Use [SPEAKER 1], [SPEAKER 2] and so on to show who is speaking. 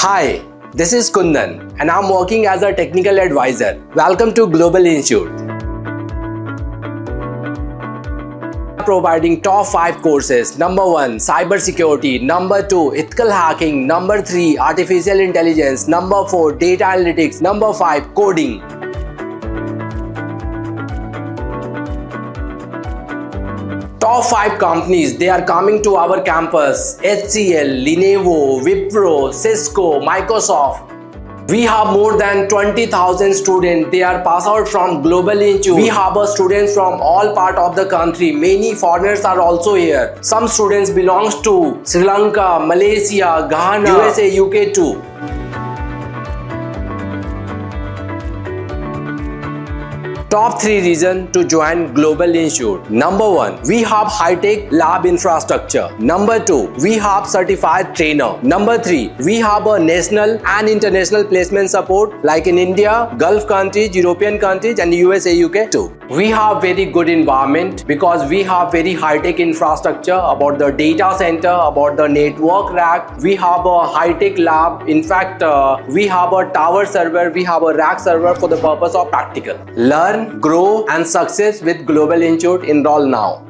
[SPEAKER 1] Hi, this is Kundan and I'm working as a technical advisor. Welcome to Global Institute. Providing top 5 courses. Number 1, cybersecurity. Number 2, ethical hacking. Number 3, artificial intelligence. Number 4, data analytics. Number 5, coding. Top 5 companies, they are coming to our campus. HCL, Lenovo, Wipro, Cisco, Microsoft. We have more than 20,000 students. They are passed out from Global Institute. We have students from all parts of the country. Many foreigners are also here. Some students belongs to Sri Lanka, Malaysia, Ghana, USA, UK too. Top 3 reasons to join Global Institute. Number 1, we have high-tech lab infrastructure. Number 2, we have certified trainer. Number 3, we have a national and international placement support like in India, Gulf countries, European countries and USA, UK too. We have very good environment because we have very high-tech infrastructure about the data center, about the network rack. We have a high-tech lab. In fact, we have a tower server, we have a rack server for the purpose of practical. Learn, grow and success with Global Institute. Enroll now.